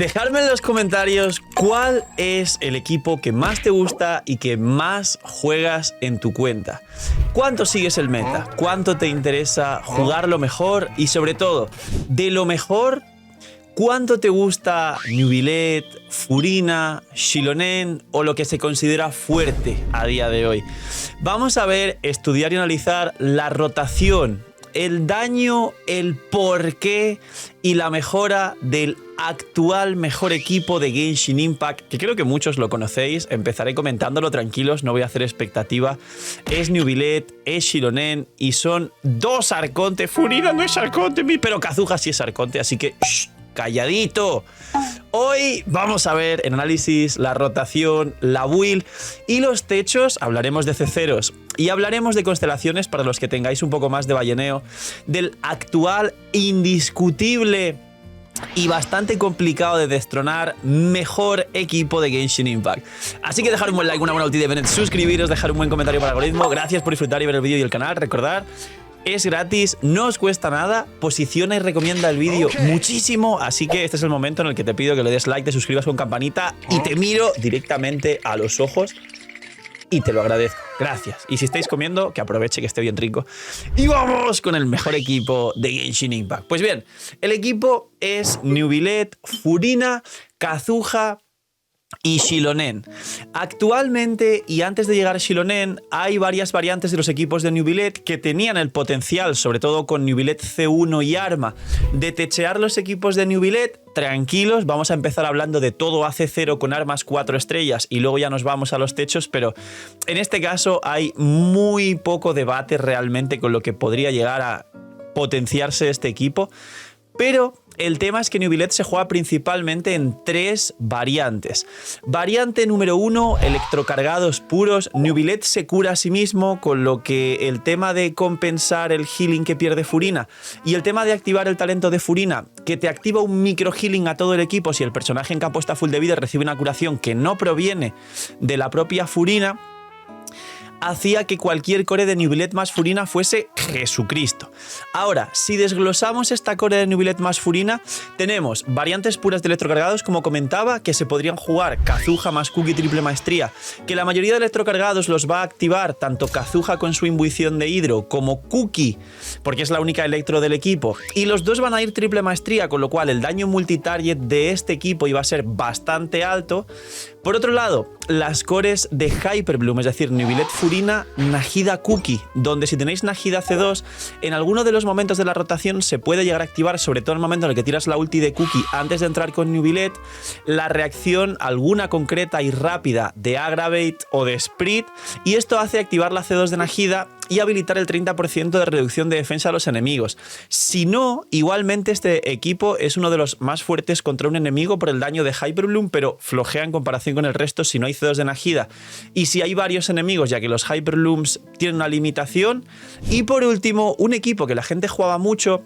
Dejadme en los comentarios cuál es el equipo que más te gusta y que más juegas en tu cuenta. ¿Cuánto sigues el meta? ¿Cuánto te interesa jugarlo mejor? Y sobre todo, de lo mejor, ¿cuánto te gusta Neuvillette, Furina, Xilonen o lo que se considera fuerte a día de hoy? Vamos a ver, estudiar y analizar la rotación, el daño, el porqué y la mejora del actual mejor equipo de Genshin Impact, que creo que muchos lo conocéis. Empezaré comentándolo, tranquilos, no voy a hacer expectativa. Es Neuvillette, es Xilonen y son dos arcontes. Furina no es arconte, pero Kazuha sí es arconte, así que shh, calladito. Hoy vamos a ver en análisis la rotación, la build y los techos. Hablaremos de C0s y hablaremos de constelaciones para los que tengáis un poco más de balleneo del actual, indiscutible y bastante complicado de destronar mejor equipo de Genshin Impact. Así que dejar un buen like, una buena ulti de Bennett, suscribiros, dejar un buen comentario para el algoritmo. Gracias por disfrutar y ver el vídeo y el canal. Recordad, es gratis, no os cuesta nada, posiciona y recomienda el vídeo muchísimo, así que este es el momento en el que te pido que le des like, te suscribas con campanita y te miro directamente a los ojos y te lo agradezco. Gracias. Y si estáis comiendo, que aproveche que esté bien rico. Y vamos con el mejor equipo de Genshin Impact. Pues bien, el equipo es Neuvillette, Furina, Kazuha y Xilonen. Actualmente, y antes de llegar a Xilonen, hay varias variantes de los equipos de Neuvillette que tenían el potencial, sobre todo con Neuvillette C1 y Arma, de techear los equipos de Neuvillette. Tranquilos, vamos a empezar hablando de todo AC0 con armas 4 estrellas y luego ya nos vamos a los techos, pero en este caso hay muy poco debate realmente con lo que podría llegar a potenciarse este equipo. Pero el tema es que Neuvillette se juega principalmente en tres variantes. Variante número 1, electrocargados puros. Neuvillette se cura a sí mismo, con lo que el tema de compensar el healing que pierde Furina y el tema de activar el talento de Furina, que te activa un micro healing a todo el equipo si el personaje en campo está full de vida recibe una curación que no proviene de la propia Furina, hacía que cualquier core de Neuvillette más Furina fuese Jesucristo. Ahora, si desglosamos esta core de Neuvillette más Furina, tenemos variantes puras de electrocargados, como comentaba, que se podrían jugar Kazuha más Cookie triple maestría, que la mayoría de electrocargados los va a activar tanto Kazuha con su imbuición de hidro como Cookie, porque es la única electro del equipo, y los dos van a ir triple maestría, con lo cual el daño multitarget de este equipo iba a ser bastante alto. Por otro lado, las cores de Hyperbloom, es decir, Neuvillette Furina, Nahida Cookie, donde si tenéis Nahida C2, en alguno de los momentos de la rotación se puede llegar a activar, sobre todo en el momento en el que tiras la ulti de Cookie antes de entrar con Neuvillette, la reacción alguna concreta y rápida de Aggravate o de Sprit, y esto hace activar la C2 de Nahida y habilitar el 30% de reducción de defensa a los enemigos. Si no, igualmente este equipo es uno de los más fuertes contra un enemigo por el daño de Hyperbloom, pero flojea en comparación con el resto si no hay C2 de Nahida y si hay varios enemigos, ya que los Hyperblooms tienen una limitación. Y por último, un equipo que la gente jugaba mucho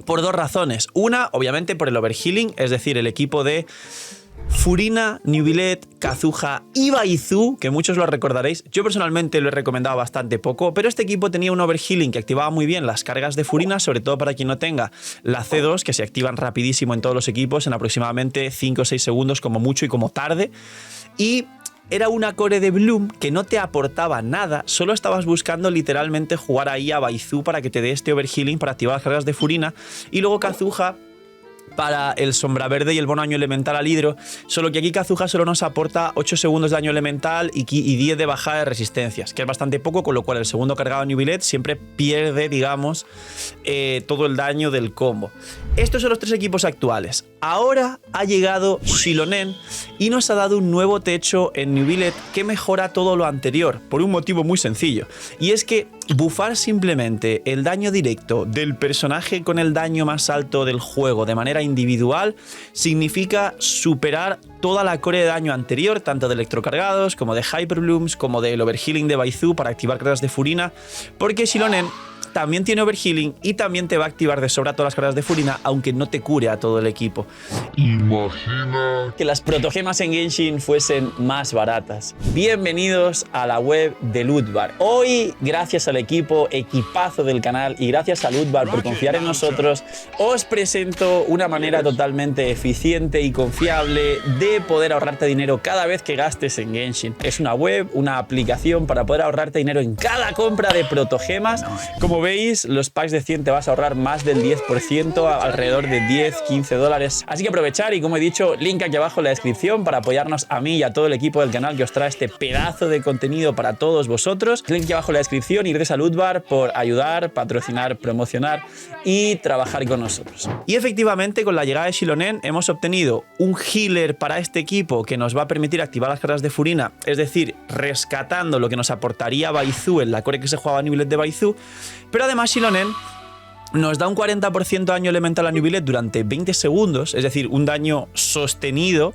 por dos razones. Una, obviamente por el overhealing, es decir, el equipo de Furina, Neuvillette, Kazuha y Baizu, que muchos lo recordaréis. Yo personalmente lo he recomendado bastante poco, pero este equipo tenía un overhealing que activaba muy bien las cargas de Furina, sobre todo para quien no tenga la C2, que se activan rapidísimo en todos los equipos, en aproximadamente 5 o 6 segundos como mucho y como tarde. Y era una core de Bloom que no te aportaba nada, solo estabas buscando literalmente jugar ahí a Baizu para que te dé este overhealing para activar las cargas de Furina, y luego Kazuha para el sombra verde y el bono daño elemental al hidro, solo que aquí Kazuha solo nos aporta 8 segundos de daño elemental y 10 de bajada de resistencias, que es bastante poco, con lo cual el segundo cargado de Neuvillette siempre pierde, digamos, todo el daño del combo. Estos son los tres equipos actuales. Ahora ha llegado Xilonen y nos ha dado un nuevo techo en Neuvillette que mejora todo lo anterior, por un motivo muy sencillo, y es que bufar simplemente el daño directo del personaje con el daño más alto del juego de manera individual significa superar toda la core de daño anterior, tanto de electrocargados como de Hyperblooms como del overhealing de Baizu para activar cargas de Furina, porque Xilonen también tiene overhealing y también te va a activar de sobra todas las cargas de Furina, aunque no te cure a todo el equipo. Imagina que las protogemas en Genshin fuesen más baratas. Bienvenidos a la web de Lootbar. Hoy, gracias al equipazo del canal y gracias a Lootbar por confiar en nosotros, os presento una manera totalmente eficiente y confiable de poder ahorrarte dinero cada vez que gastes en Genshin. Es una web, una aplicación para poder ahorrarte dinero en cada compra de protogemas. Como veis, los packs de 100 te vas a ahorrar más del 10%, alrededor de 10-15 dólares. Así que aprovechar y, como he dicho, link aquí abajo en la descripción para apoyarnos a mí y a todo el equipo del canal que os trae este pedazo de contenido para todos vosotros. Link aquí abajo en la descripción y gracias a Lootbar por ayudar, patrocinar, promocionar y trabajar con nosotros. Y efectivamente, con la llegada de Xilonen hemos obtenido un healer para este equipo que nos va a permitir activar las cargas de Furina, es decir, rescatando lo que nos aportaría Baizu en la core que se jugaba a Newbillet de Baizu, pero además Xilonen nos da un 40% de daño elemental a Newbillet durante 20 segundos, es decir, un daño sostenido,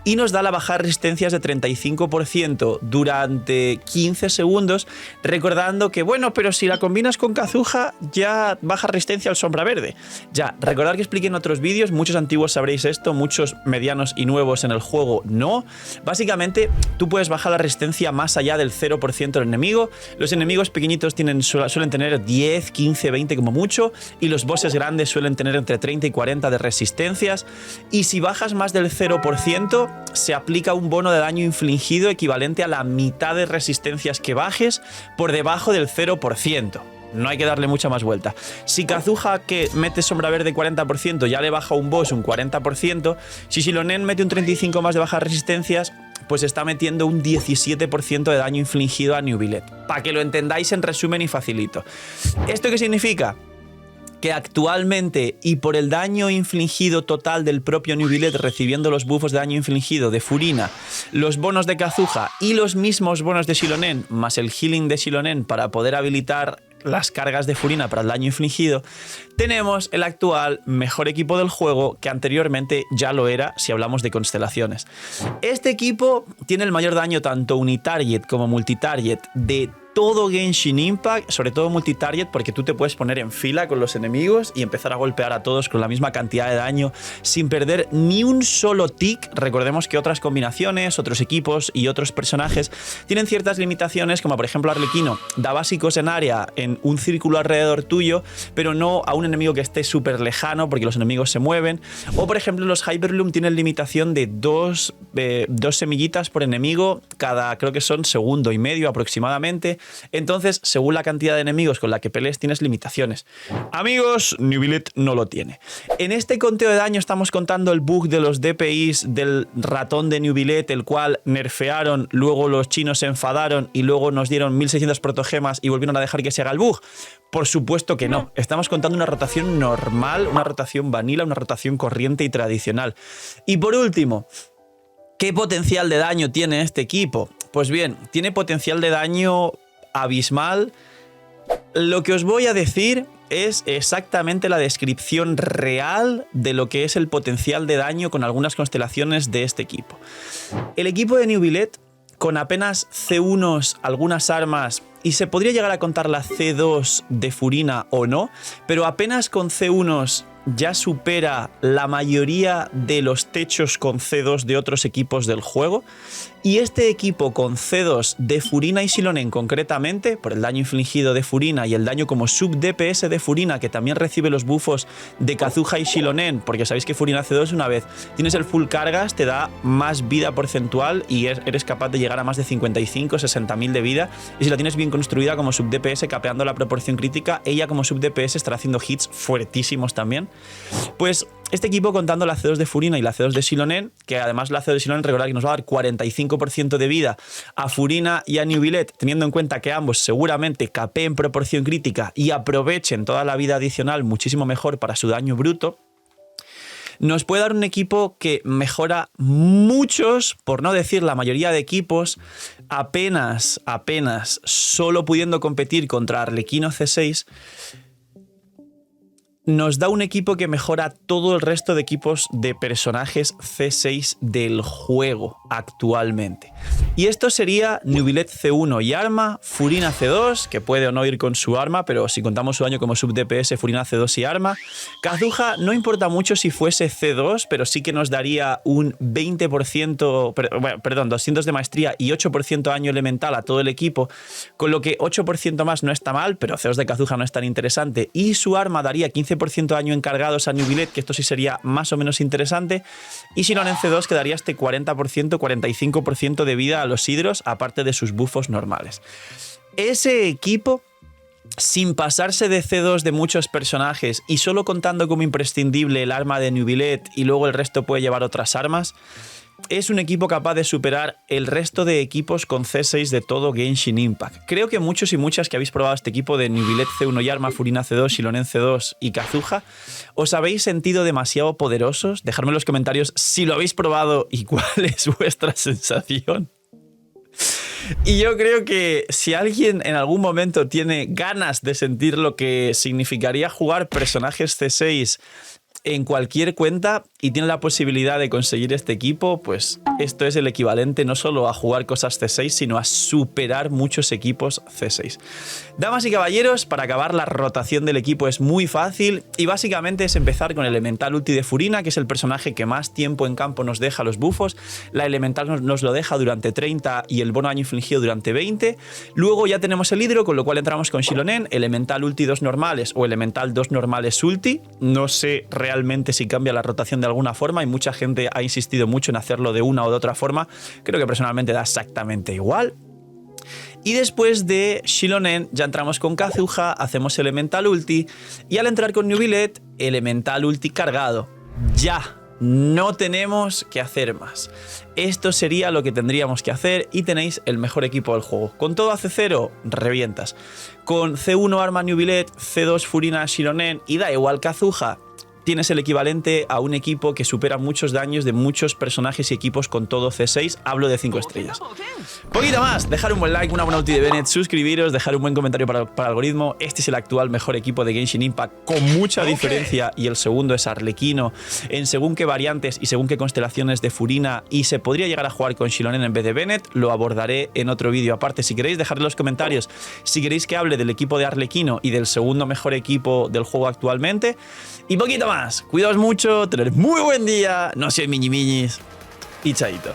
y nos da la baja de resistencias de 35% durante 15 segundos, recordando que, bueno, pero si la combinas con Kazuha, ya baja resistencia al sombra verde. Ya, recordad que expliqué en otros vídeos, muchos antiguos sabréis esto, muchos medianos y nuevos en el juego no. Básicamente, tú puedes bajar la resistencia más allá del 0% del enemigo. Los enemigos pequeñitos suelen tener 10, 15, 20 como mucho, y los bosses grandes suelen tener entre 30 y 40 de resistencias. Y si bajas más del 0%, se aplica un bono de daño infligido equivalente a la mitad de resistencias que bajes por debajo del 0%. No hay que darle mucha más vuelta. Si Kazuha, que mete sombra verde 40%, ya le baja un boss un 40%, si Xilonen mete un 35% más de bajas resistencias, pues está metiendo un 17% de daño infligido a Newbillet. Para que lo entendáis en resumen y facilito. ¿Esto qué significa? Que actualmente, y por el daño infligido total del propio Newbillet recibiendo los buffos de daño infligido de Furina, los bonos de Kazuha y los mismos bonos de Xilonen, más el healing de Xilonen para poder habilitar las cargas de Furina para el daño infligido, tenemos el actual mejor equipo del juego, que anteriormente ya lo era si hablamos de constelaciones. Este equipo tiene el mayor daño tanto unitarget como multitarget de todo Genshin Impact, sobre todo multitarget, porque tú te puedes poner en fila con los enemigos y empezar a golpear a todos con la misma cantidad de daño sin perder ni un solo tick. Recordemos que otras combinaciones, otros equipos y otros personajes tienen ciertas limitaciones, como por ejemplo Arlequino da básicos en área en un círculo alrededor tuyo, pero no a un enemigo que esté súper lejano porque los enemigos se mueven. O por ejemplo los Hyperloom tienen limitación de dos semillitas por enemigo cada, creo que son segundo y medio aproximadamente. Entonces, según la cantidad de enemigos con la que pelees, tienes limitaciones. Amigos, Newbillet no lo tiene. En este conteo de daño estamos contando el bug de los DPIs del ratón de Newbillet, el cual nerfearon, luego los chinos se enfadaron y luego nos dieron 1600 protogemas y volvieron a dejar que se haga el bug. Por supuesto que no. Estamos contando una rotación normal, una rotación vanilla, una rotación corriente y tradicional. Y por último, ¿qué potencial de daño tiene este equipo? Pues bien, tiene potencial de daño abismal. Lo que os voy a decir es exactamente la descripción real de lo que es el potencial de daño con algunas constelaciones de este equipo. El equipo de Newbillet, con apenas C1s, algunas armas, y se podría llegar a contar la C2 de Furina o no, pero apenas con C1s ya supera la mayoría de los techos con C2 de otros equipos del juego. Y este equipo con C2 de Furina y Xilonen concretamente, por el daño infligido de Furina y el daño como sub-DPS de Furina, que también recibe los buffos de Kazuha y Xilonen, porque sabéis que Furina C2 una vez tienes el full cargas, te da más vida porcentual y eres capaz de llegar a más de 55-60.000 de vida. Y si la tienes bien construida como sub-DPS, capeando la proporción crítica, ella como sub-DPS estará haciendo hits fuertísimos también. Pues este equipo, contando la C2 de Furina y la C2 de Xilonen, que además la C2 de Xilonen, recordad que nos va a dar 45% de vida a Furina y a Newbillet, teniendo en cuenta que ambos seguramente capeen proporción crítica y aprovechen toda la vida adicional muchísimo mejor para su daño bruto, nos puede dar un equipo que mejora muchos, por no decir la mayoría de equipos, apenas solo pudiendo competir contra Arlequino C6. Nos da un equipo que mejora todo el resto de equipos de personajes C6 del juego actualmente. Y esto sería Neuvillette C1 y arma, Furina C2, que puede o no ir con su arma, pero si contamos su daño como sub DPS, Furina C2 y arma. Kazuha no importa mucho si fuese C2, pero sí que nos daría un 20%, perdón, 200 de maestría y 8% daño elemental a todo el equipo, con lo que 8% más no está mal, pero C2 de Kazuha no es tan interesante. Y su arma daría 15% daño encargados a Neuvillette, que esto sí sería más o menos interesante. Y Shilonen C2 quedaría este 40%, 45% de vida a los hidros, aparte de sus buffos normales. Ese equipo, sin pasarse de C2 de muchos personajes y solo contando como imprescindible el arma de Neuvillette y luego el resto puede llevar otras armas, es un equipo capaz de superar el resto de equipos con C6 de todo Genshin Impact. Creo que muchos y muchas que habéis probado este equipo de Neuvillette C1 y arma, Furina C2, Shilonen C2 y Kazuha, ¿os habéis sentido demasiado poderosos? Dejadme en los comentarios si lo habéis probado y cuál es vuestra sensación. Y yo creo que si alguien en algún momento tiene ganas de sentir lo que significaría jugar personajes C6 en cualquier cuenta y tiene la posibilidad de conseguir este equipo, pues esto es el equivalente no solo a jugar cosas C6, sino a superar muchos equipos C6. Damas y caballeros, para acabar la rotación del equipo es muy fácil y básicamente es empezar con el elemental ulti de Furina, que es el personaje que más tiempo en campo nos deja los buffos. La elemental nos lo deja durante 30 y el bono daño infligido durante 20. Luego ya tenemos el hidro, con lo cual entramos con Shilonen, elemental ulti 2 normales o elemental 2 normales ulti. No sé realmente si cambia la rotación de alguna forma y mucha gente ha insistido mucho en hacerlo de una o de otra forma. Creo que personalmente da exactamente igual. Y después de Shilonen ya entramos con Kazuha, hacemos elemental ulti y al entrar con Neuvillette, elemental ulti cargado. Ya. No tenemos que hacer más. Esto sería lo que tendríamos que hacer y tenéis el mejor equipo del juego. Con todo a C0, revientas. Con C1 arma Neuvillette, C2 Furina Shilonen y da igual Kazuha, tienes el equivalente a un equipo que supera muchos daños de muchos personajes y equipos con todo C6. Hablo de 5 estrellas. Poquito más, dejar un buen like, una buena ulti de Bennett, suscribiros, dejar un buen comentario para el algoritmo. Este es el actual mejor equipo de Genshin Impact con mucha diferencia y el segundo es Arlequino en según qué variantes y según qué constelaciones de Furina, y se podría llegar a jugar con Shilonen en vez de Bennett. Lo abordaré en otro vídeo aparte. Si queréis, dejadme en los comentarios si queréis que hable del equipo de Arlequino y del segundo mejor equipo del juego actualmente. Y poquito más. Cuidaos mucho, tener muy buen día, no seáis miñimiñis y chaito.